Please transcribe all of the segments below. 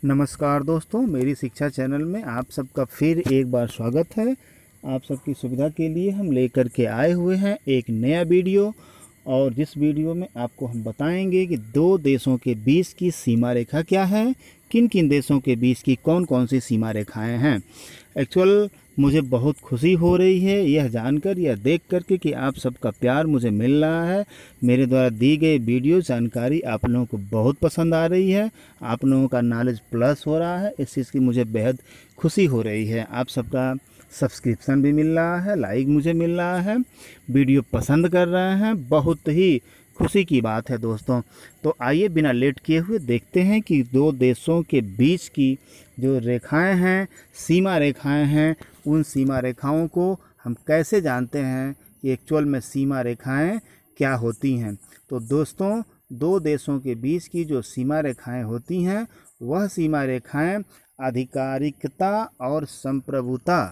नमस्कार दोस्तों, मेरी शिक्षा चैनल में आप सबका फिर एक बार स्वागत है। आप सबकी सुविधा के लिए हम लेकर के आए हुए हैं एक नया वीडियो। और जिस वीडियो में आपको हम बताएंगे कि दो देशों के बीच की सीमा रेखा क्या है, किन किन देशों के बीच की कौन कौन सी सीमा रेखाएं हैं। एक्चुअल मुझे बहुत खुशी हो रही है यह जानकर, यह देख करके कि आप सबका प्यार मुझे मिल रहा है। मेरे द्वारा दी गई वीडियो जानकारी आप लोगों को बहुत पसंद आ रही है, आप लोगों का नॉलेज प्लस हो रहा है। इस चीज़ की मुझे बेहद खुशी हो रही है। आप सबका सब्सक्रिप्शन भी मिल रहा है, लाइक मुझे मिल रहा है, वीडियो पसंद कर रहे हैं, बहुत ही खुशी की बात है दोस्तों। तो आइए बिना लेट किए हुए देखते हैं कि दो देशों के बीच की जो रेखाएं हैं, सीमा रेखाएं हैं, उन सीमा रेखाओं को हम कैसे जानते हैं कि एक्चुअल में सीमा रेखाएं क्या होती हैं। तो दोस्तों, दो देशों के बीच की जो सीमा रेखाएं होती हैं, वह सीमा रेखाएं आधिकारिकता और संप्रभुता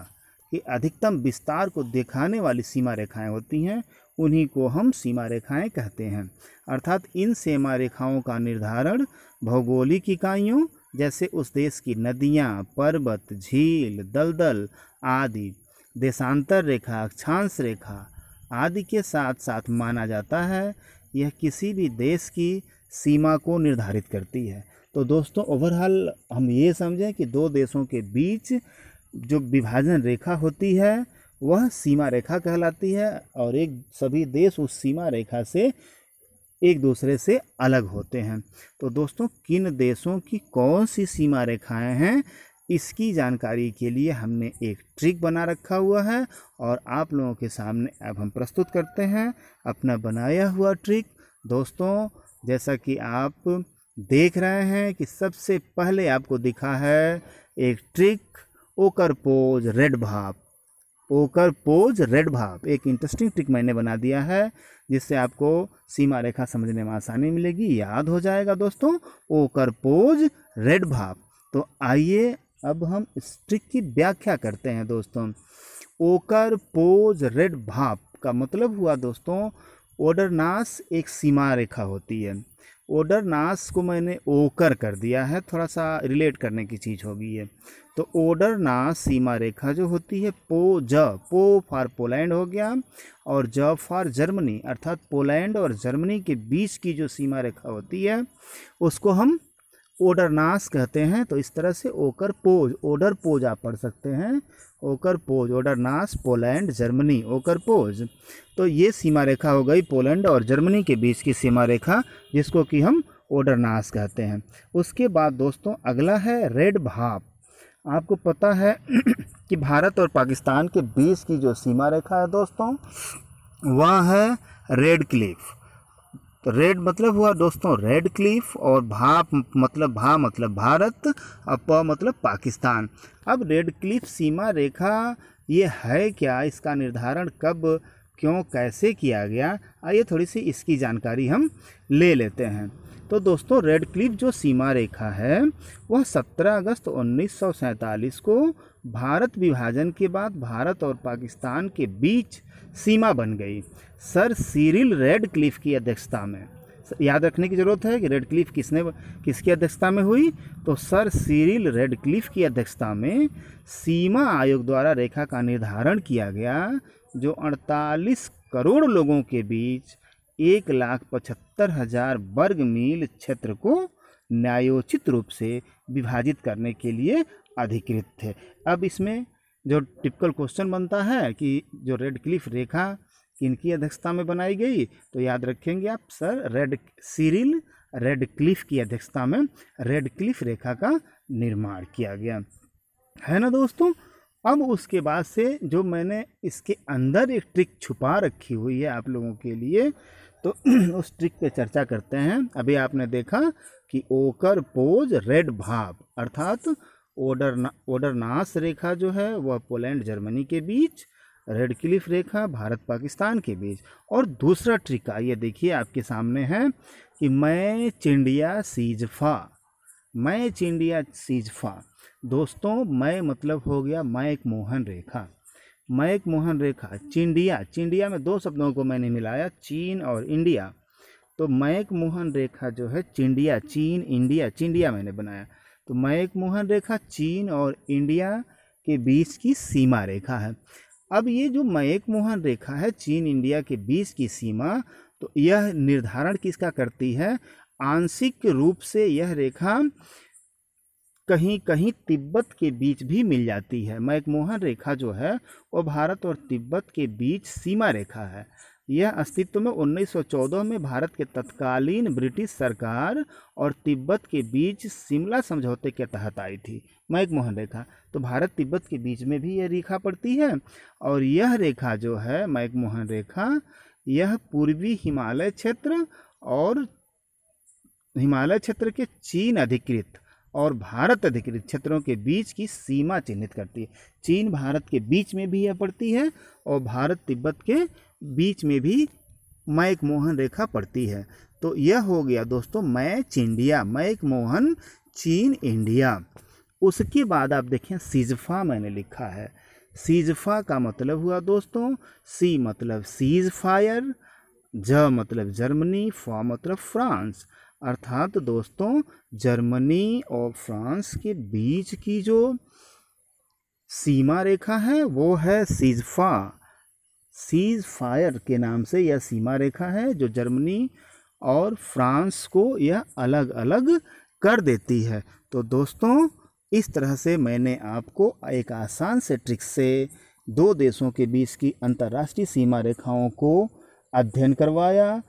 के अधिकतम विस्तार को दिखाने वाली सीमा रेखाएं होती हैं। उन्हीं को हम सीमा रेखाएं कहते हैं। अर्थात इन सीमा रेखाओं का निर्धारण भौगोलिक इकाइयों जैसे उस देश की नदियां, पर्वत, झील, दलदल आदि, देशांतर रेखा, अक्षांश रेखा आदि के साथ साथ माना जाता है। यह किसी भी देश की सीमा को निर्धारित करती है। तो दोस्तों, ओवरऑल हम ये समझें कि दो देशों के बीच जो विभाजन रेखा होती है वह सीमा रेखा कहलाती है, और सभी देश उस सीमा रेखा से एक दूसरे से अलग होते हैं। तो दोस्तों, किन देशों की कौन सी सीमा रेखाएं हैं, इसकी जानकारी के लिए हमने एक ट्रिक बना रखा हुआ है और आप लोगों के सामने अब हम प्रस्तुत करते हैं अपना बनाया हुआ ट्रिक। दोस्तों, जैसा कि आप देख रहे हैं कि सबसे पहले आपको दिखा है एक ट्रिक, ओकर पोज रेड भाप। ओकर पोज रेड भाप एक इंटरेस्टिंग ट्रिक मैंने बना दिया है, जिससे आपको सीमा रेखा समझने में आसानी मिलेगी, याद हो जाएगा दोस्तों, ओकर पोज रेड भाप। तो आइए अब हम इस ट्रिक की व्याख्या करते हैं दोस्तों। ओकर पोज रेड भाप का मतलब हुआ दोस्तों, ओडरनास एक सीमा रेखा होती है। ओडरनास को मैंने ओकर कर दिया है, थोड़ा सा रिलेट करने की चीज़ होगी ये। तो ओडरनास सीमा रेखा जो होती है, पो फॉर पोलैंड हो गया, और ज फॉर जर्मनी, अर्थात पोलैंड और जर्मनी के बीच की जो सीमा रेखा होती है उसको हम ओडरनास कहते हैं। तो इस तरह से ओकर पोज, ओडर पोज आप पढ़ सकते हैं, ओकर पोज, ओडरनास, पोलैंड, जर्मनी, ओकर पोज। तो ये सीमा रेखा हो गई पोलैंड और जर्मनी के बीच की सीमा रेखा, जिसको कि हम ओडरनास कहते हैं। उसके बाद दोस्तों अगला है रेड भाप। आपको पता है कि भारत और पाकिस्तान के बीच की जो सीमा रेखा है दोस्तों, वह है रेड क्लिफ। तो रेड मतलब हुआ दोस्तों रेड क्लिफ, और भाप मतलब भारत, और प मतलब पाकिस्तान। अब रेड क्लिफ सीमा रेखा ये है क्या, इसका निर्धारण कब, क्यों, कैसे किया गया, आइए थोड़ी सी इसकी जानकारी हम ले लेते हैं। तो दोस्तों, रेड क्लिफ जो सीमा रेखा है वह 17 अगस्त 1947 को भारत विभाजन के बाद भारत और पाकिस्तान के बीच सीमा बन गई, सर सिरिल रेड क्लिफ की अध्यक्षता में। याद रखने की ज़रूरत है कि रेड क्लिफ किसकी अध्यक्षता में हुई, तो सर सिरिल रेड क्लिफ की अध्यक्षता में सीमा आयोग द्वारा रेखा का निर्धारण किया गया, जो 48 करोड़ लोगों के बीच 1,75,000 वर्ग मील क्षेत्र को न्यायोचित रूप से विभाजित करने के लिए अधिकृत थे। अब इसमें जो टिपिकल क्वेश्चन बनता है कि जो रेड क्लिफ रेखा किनकी अध्यक्षता में बनाई गई, तो याद रखेंगे आप, सर सिरिल रेड क्लिफ की अध्यक्षता में रेड क्लिफ रेखा का निर्माण किया गया है ना दोस्तों। अब उसके बाद से जो मैंने इसके अंदर एक ट्रिक छुपा रखी हुई है आप लोगों के लिए, तो उस ट्रिक पे चर्चा करते हैं। अभी आपने देखा कि ओकर पोज रेड भाप, अर्थात ओडरनास रेखा जो है वह पोलैंड जर्मनी के बीच, रेड क्लिफ रेखा भारत पाकिस्तान के बीच। और दूसरा ट्रिक आइए देखिए आपके सामने है कि मैं चिंडिया सीजफा। दोस्तों, मैं मतलब हो गया मैक मोहन रेखा, मैक मोहन रेखा, चिंडिया में दो शब्दों को मैंने मिलाया, चीन और इंडिया। तो मैक मोहन रेखा जो है चिंडिया, चीन इंडिया, चिंडिया मैंने बनाया। तो मैकमोहन रेखा चीन और इंडिया के बीच की सीमा रेखा है। अब ये जो मैकमोहन रेखा है चीन इंडिया के बीच की सीमा, तो यह निर्धारण किसका करती है? आंशिक रूप से यह रेखा कहीं कहीं तिब्बत के बीच भी मिल जाती है। मैकमोहन रेखा जो है वो भारत और तिब्बत के बीच सीमा रेखा है। यह अस्तित्व में 1914 में भारत के तत्कालीन ब्रिटिश सरकार और तिब्बत के बीच शिमला समझौते के तहत आई थी मैकमोहन रेखा। तो भारत तिब्बत के बीच में भी यह रेखा पड़ती है। और यह रेखा जो है मैकमोहन रेखा, यह पूर्वी हिमालय क्षेत्र और हिमालय क्षेत्र के चीन अधिकृत और भारत अधिकृत क्षेत्रों के बीच की सीमा चिन्हित करती है। चीन भारत के बीच में भी यह पड़ती है और भारत तिब्बत के बीच में भी मैकमोहन रेखा पड़ती है। तो यह हो गया दोस्तों मैच इंडिया, मैकमोहन चीन इंडिया। उसके बाद आप देखें सीजफा मैंने लिखा है। सीजफा का मतलब हुआ दोस्तों, सी मतलब सीज फायर, ज मतलब जर्मनी, फा मतलब फ्रांस। अर्थात दोस्तों जर्मनी और फ्रांस के बीच की जो सीमा रेखा है वो है सीजफा, सीज फायर के नाम से यह सीमा रेखा है जो जर्मनी और फ्रांस को यह अलग अलग कर देती है। तो दोस्तों इस तरह से मैंने आपको एक आसान से ट्रिक से दो देशों के बीच की अंतर्राष्ट्रीय सीमा रेखाओं को अध्ययन करवाया।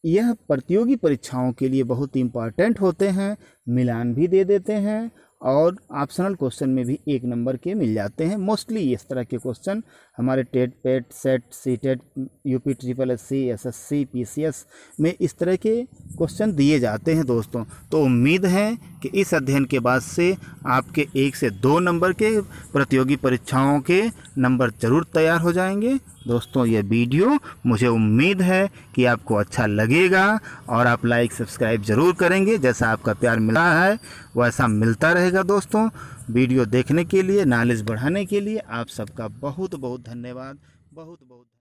यह प्रतियोगी परीक्षाओं के लिए बहुत इम्पॉर्टेंट होते हैं, मिलान भी दे देते हैं और ऑप्शनल क्वेश्चन में भी 1 नंबर के मिल जाते हैं। मोस्टली इस तरह के क्वेश्चन हमारे TET, PET, SET, CTET, UP triple SC, SSC, PCS में इस तरह के क्वेश्चन दिए जाते हैं दोस्तों। तो उम्मीद है कि इस अध्ययन के बाद से आपके 1 से 2 नंबर के प्रतियोगी परीक्षाओं के नंबर जरूर तैयार हो जाएंगे। दोस्तों यह वीडियो मुझे उम्मीद है कि आपको अच्छा लगेगा और आप लाइक सब्सक्राइब जरूर करेंगे। जैसा आपका प्यार मिला है वैसा मिलता रहेगा दोस्तों। वीडियो देखने के लिए, नॉलेज बढ़ाने के लिए आप सबका बहुत बहुत धन्यवाद। बहुत बहुत